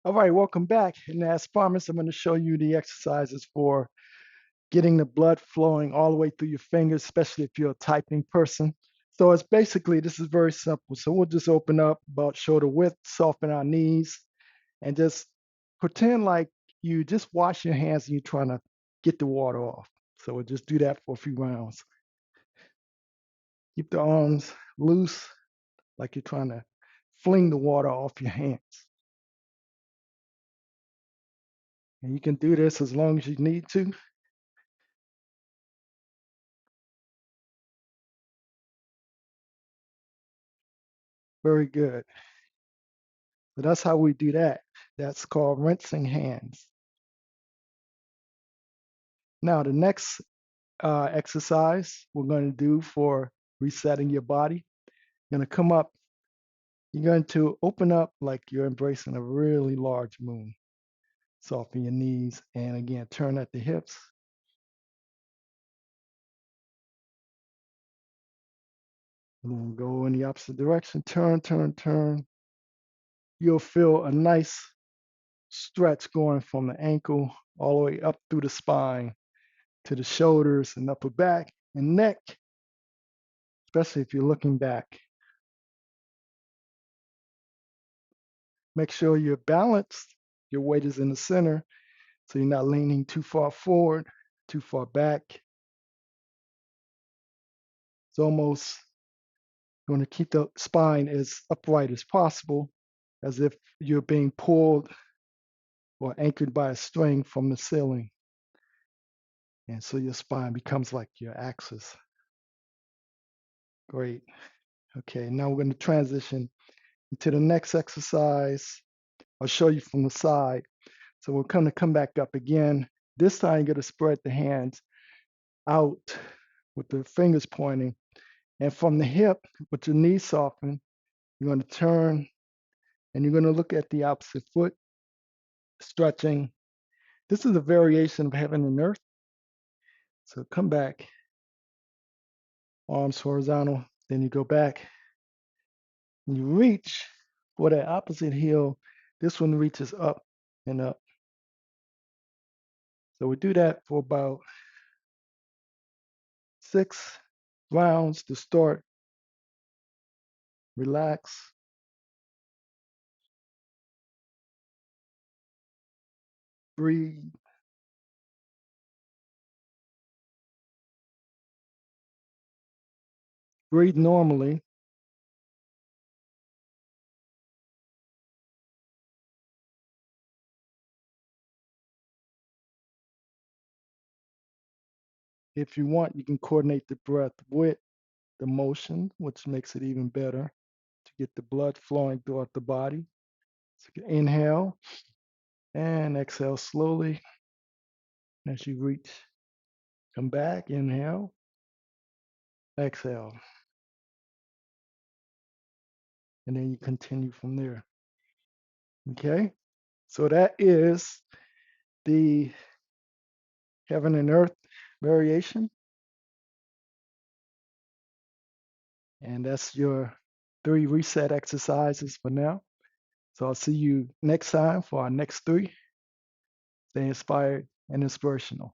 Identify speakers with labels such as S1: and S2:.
S1: All right, welcome back. And as promised, I'm going to show you the exercises for getting the blood flowing all the way through your fingers, especially if you're a typing person. So it's basically, this is very simple. So we'll just open up about shoulder width, soften our knees, and just pretend like you just wash your hands and you're trying to get the water off. So we'll just do that for a few rounds. Keep the arms loose, like you're trying to fling the water off your hands. And you can do this as long as you need to. Very good. So that's how we do that. That's called rinsing hands. Now, the next exercise we're going to do for resetting your body, you're going to come up, you're going to open up like you're embracing a really large moon. Soften your knees, and again, turn at the hips. And then go in the opposite direction, turn, turn, turn. You'll feel a nice stretch going from the ankle all the way up through the spine to the shoulders and upper back and neck, especially if you're looking back. Make sure you're balanced. Your weight is in the center, so you're not leaning too far forward, too far back. It's almost going to keep the spine as upright as possible, as if you're being pulled or anchored by a string from the ceiling. And so your spine becomes like your axis. Great. Okay, now we're going to transition into the next exercise. I'll show you from the side. So we're going to come back up again. This time you're going to spread the hands out with the fingers pointing. And from the hip, with your knees softened, you're going to turn and you're going to look at the opposite foot, stretching. This is a variation of heaven and earth. So come back, arms horizontal, then you go back and you reach for that opposite heel. This one reaches up and up. So we do that for about 6 rounds to start. Relax. Breathe. Breathe normally. If you want, you can coordinate the breath with the motion, which makes it even better to get the blood flowing throughout the body. So you can inhale and exhale slowly as you reach. Come back, inhale, exhale, and then you continue from there. Okay, so that is the heaven and earth variation, and that's your 3 reset exercises for now. So I'll see you next time for our next 3. Stay inspired and inspirational.